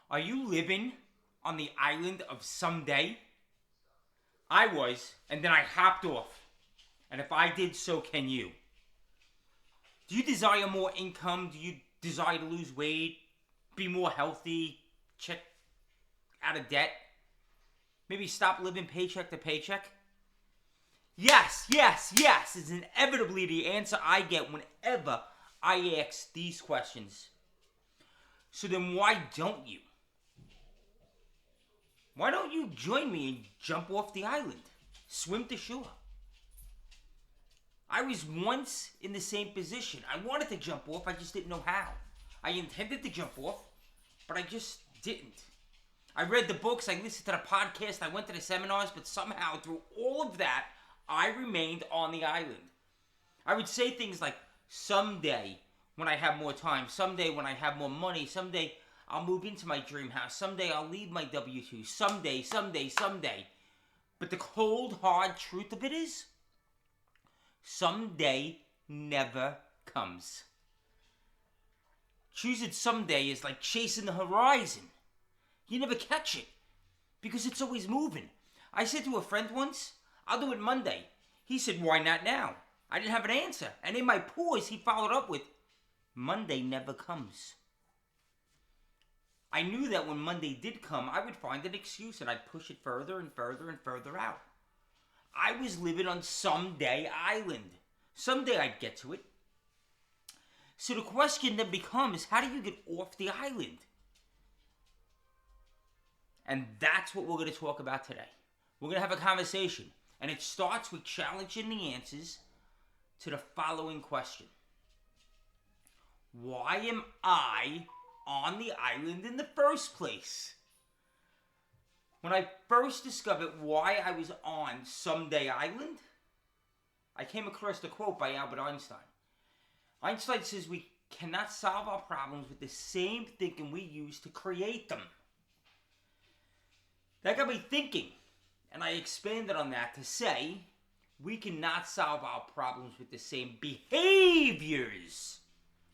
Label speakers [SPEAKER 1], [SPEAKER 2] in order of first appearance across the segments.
[SPEAKER 1] Are you living on the island of someday? I was, and then I hopped off. And if I did, so can you. Do you desire more income? Do you desire to lose weight? Be more healthy? Check out of debt? Maybe stop living paycheck to paycheck? Yes, yes, yes is inevitably the answer I get whenever I ask these questions. So then why don't you? Why don't you join me and jump off the island? Swim to shore. I was once in the same position. I wanted to jump off, I just didn't know how. I intended to jump off, but I just didn't. I read the books, I listened to the podcast, I went to the seminars, but somehow through all of that, I remained on the island. I would say things like, someday when I have more time, someday when I have more money, someday I'll move into my dream house, someday I'll leave my W-2, someday, someday, someday. But the cold, hard truth of it is, someday never comes. Choosing someday is like chasing the horizon. You never catch it because it's always moving. I said to a friend once, I'll do it Monday. He said, why not now? I didn't have an answer. And in my pause, he followed up with, Monday never comes. I knew that when Monday did come, I would find an excuse and I'd push it further and further and further out. I was living on someday island. Someday I'd get to it. So the question then becomes, how do you get off the island? And that's what we're going to talk about today. We're going to have a conversation. And it starts with challenging the answers to the following question. Why am I on the island in the first place? When I first discovered why I was on Someday Island, I came across the quote by Albert Einstein. Einstein says we cannot solve our problems with the same thinking we use to create them. That got me thinking, and I expanded on that to say we cannot solve our problems with the same behaviors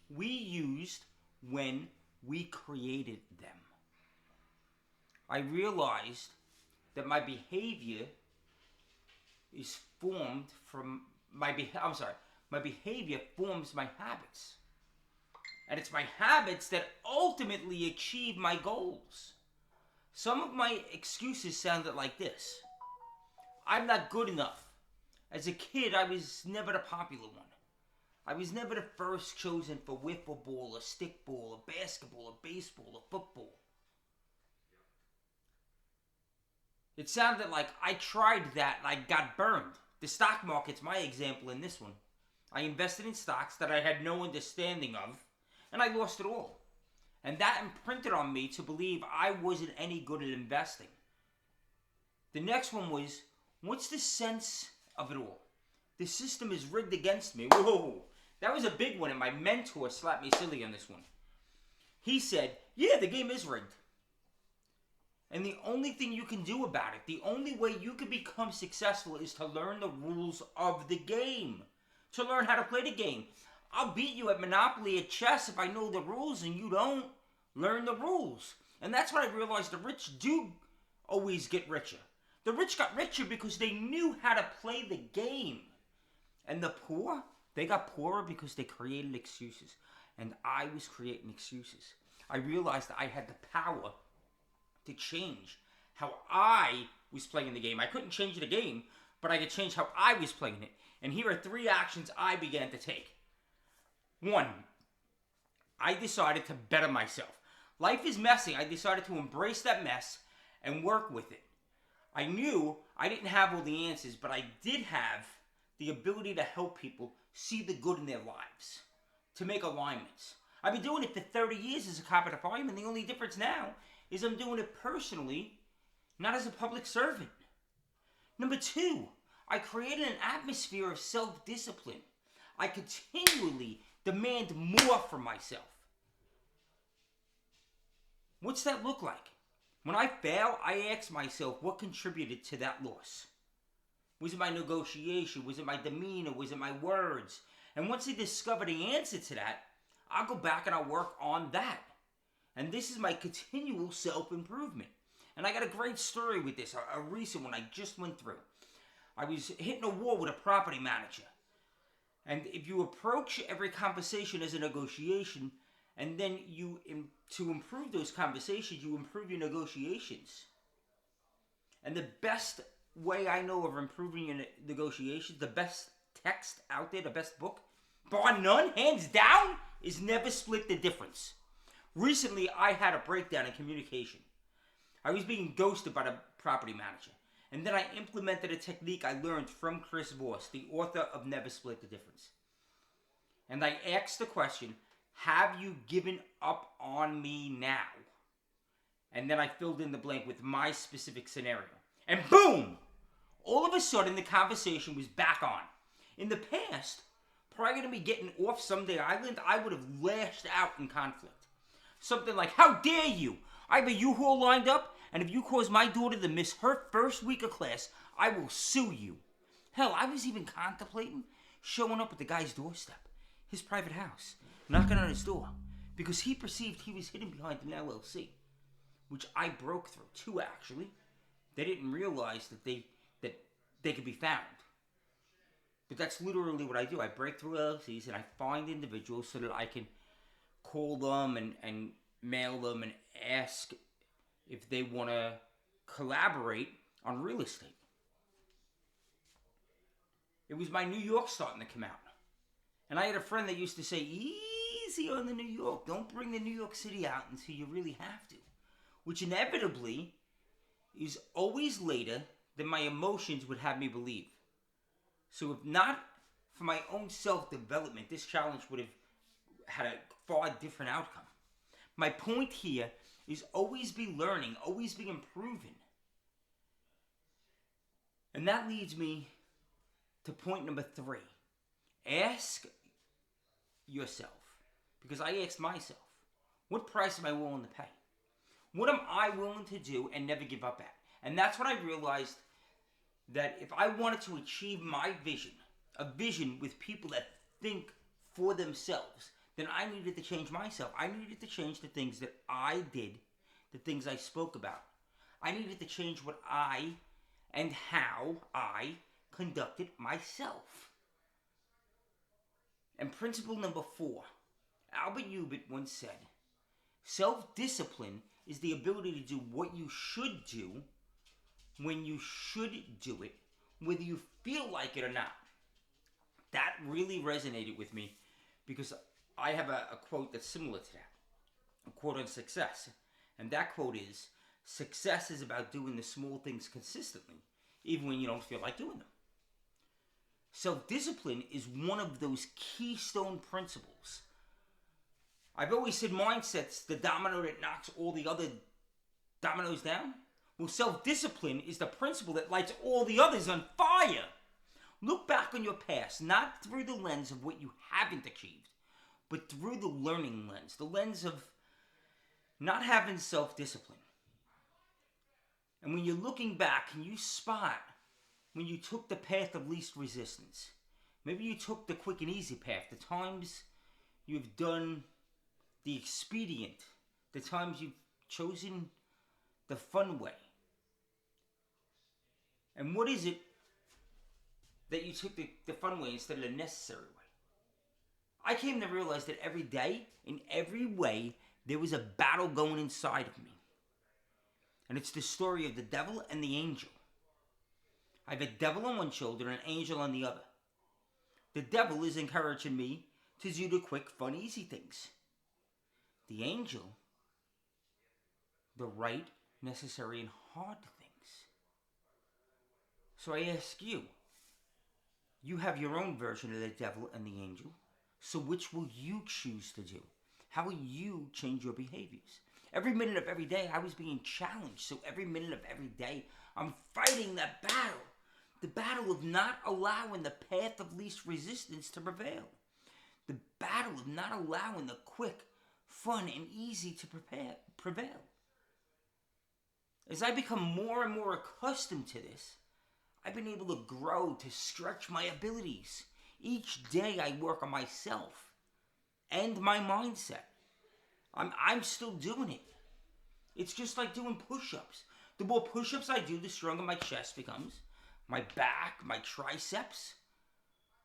[SPEAKER 1] we used when we created them. I realized that my behavior is formed from my behavior forms my habits. And it's my habits that ultimately achieve my goals. Some of my excuses sounded like this. I'm not good enough. As a kid, I was never the popular one. I was never the first chosen for wiffle ball, or stickball, or basketball, or baseball, or football. It sounded like I tried that and I got burned. The stock market's my example in this one. I invested in stocks that I had no understanding of, and I lost it all. And that imprinted on me to believe I wasn't any good at investing. The next one was, what's the sense of it all? The system is rigged against me. Whoa, that was a big one, and my mentor slapped me silly on this one. He said, yeah, the game is rigged. And the only thing you can do about it, the only way you can become successful is to learn the rules of the game. To learn how to play the game. I'll beat you at Monopoly, at chess, if I know the rules and you don't learn the rules. And that's what I realized, the rich do always get richer. The rich got richer because they knew how to play the game. And the poor, they got poorer because they created excuses. And I was creating excuses. I realized that I had the power to change how I was playing the game. I couldn't change the game, but I could change how I was playing it. And here are 3 actions I began to take. 1, I decided to better myself. Life is messy. I decided to embrace that mess and work with it. I knew I didn't have all the answers, but I did have the ability to help people see the good in their lives, to make alignments. I've been doing it for 30 years as a carpenter fireman. The only difference now is I'm doing it personally, not as a public servant. Number 2, I created an atmosphere of self-discipline. I continually demand more from myself. What's that look like? When I fail, I ask myself what contributed to that loss. Was it my negotiation? Was it my demeanor? Was it my words? And once I discover the answer to that, I'll go back and I'll work on that. And this is my continual self-improvement. And I got a great story with this, a recent one I just went through. I was hitting a wall with a property manager. And if you approach every conversation as a negotiation, and then to improve those conversations, you improve your negotiations. And the best way I know of improving your negotiations, the best text out there, the best book, bar none, hands down, is Never Split the Difference. Recently, I had a breakdown in communication. I was being ghosted by the property manager. And then I implemented a technique I learned from Chris Voss, the author of Never Split the Difference. And I asked the question, have you given up on me now? And then I filled in the blank with my specific scenario. And boom! All of a sudden, the conversation was back on. In the past, prior to me getting off Someday Island, I would have lashed out in conflict. Something like, how dare you? I have a U-Haul lined up, and if you cause my daughter to miss her first week of class, I will sue you. Hell, I was even contemplating showing up at the guy's doorstep, his private house, knocking on his door, because he perceived he was hidden behind an LLC, which I broke through, too, actually. They didn't realize that they could be found. But that's literally what I do. I break through LLCs, and I find individuals so that I can call them and mail them and ask if they want to collaborate on real estate. It was my New York starting to come out. And I had a friend that used to say, easy on the New York. Don't bring the New York City out until you really have to. Which inevitably is always later than my emotions would have me believe. So if not for my own self-development, this challenge would have had a far different outcome. My point here is always be learning, always be improving. And that leads me to point number 3. Ask yourself, because I asked myself, what price am I willing to pay? What am I willing to do and never give up at? And that's when I realized that if I wanted to achieve my vision, a vision with people that think for themselves, then I needed to change myself. I needed to change the things that I did, the things I spoke about. I needed to change what I and how I conducted myself. And principle number 4, Albert Hubert once said, self-discipline is the ability to do what you should do when you should do it, whether you feel like it or not. That really resonated with me because I have a quote that's similar to that, a quote on success. And that quote is, success is about doing the small things consistently, even when you don't feel like doing them. Self-discipline is one of those keystone principles. I've always said mindset's the domino that knocks all the other dominoes down. Well, self-discipline is the principle that lights all the others on fire. Look back on your past, not through the lens of what you haven't achieved, but through the learning lens, the lens of not having self-discipline. And when you're looking back, can you spot when you took the path of least resistance? Maybe you took the quick and easy path, the times you've done the expedient, the times you've chosen the fun way. And what is it that you took the fun way instead of the necessary way? I came to realize that every day, in every way, there was a battle going inside of me. And it's the story of the devil and the angel. I have a devil on one shoulder and an angel on the other. The devil is encouraging me to do the quick, fun, easy things. The angel, the right, necessary, and hard things. So I ask you, you have your own version of the devil and the angel. So which will you choose to do? How will you change your behaviors? Every minute of every day, I was being challenged. So every minute of every day, I'm fighting that battle. The battle of not allowing the path of least resistance to prevail. The battle of not allowing the quick, fun, and easy to prevail. As I become more and more accustomed to this, I've been able to grow, to stretch my abilities. Each day I work on myself and my mindset. I'm still doing it. It's just like doing push-ups. The more push-ups I do, the stronger my chest becomes, my back, my triceps,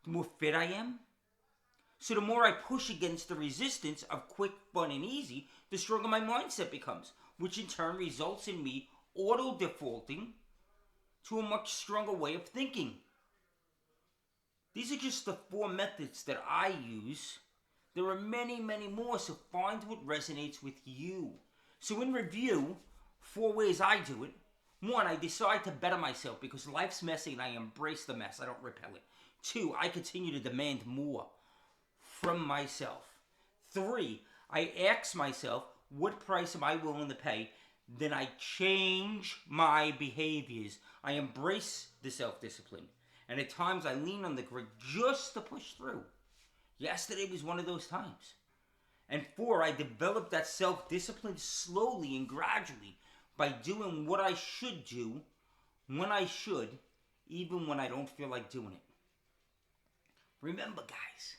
[SPEAKER 1] the more fit I am. So the more I push against the resistance of quick, fun, and easy, the stronger my mindset becomes, which in turn results in me auto-defaulting to a much stronger way of thinking. These are just the 4 methods that I use. There are many, many more, so find what resonates with you. So in review, 4 ways I do it. 1, I decide to better myself because life's messy and I embrace the mess. I don't repel it. 2, I continue to demand more from myself. 3, I ask myself, what price am I willing to pay? Then I change my behaviors. I embrace the self-discipline. And at times I lean on the grid just to push through. Yesterday was one of those times. And 4, I develop that self-discipline slowly and gradually by doing what I should do when I should, even when I don't feel like doing it. Remember, guys,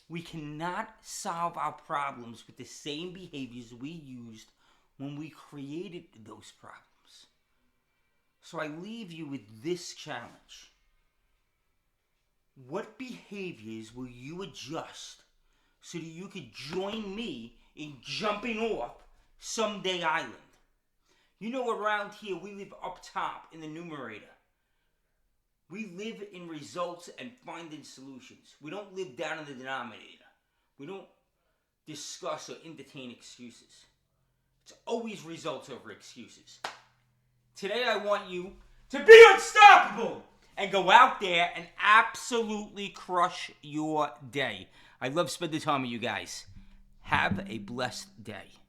[SPEAKER 1] we cannot solve our problems with the same behaviors we used when we created those problems. So I leave you with this challenge. What behaviors will you adjust so that you could join me in jumping off Someday Island? You know, around here we live up top in the numerator. We live in results and finding solutions. We don't live down in the denominator. We don't discuss or entertain excuses. It's always results over excuses. Today I want you to be unstoppable and go out there and absolutely crush your day. I love spending time with you guys. Have a blessed day.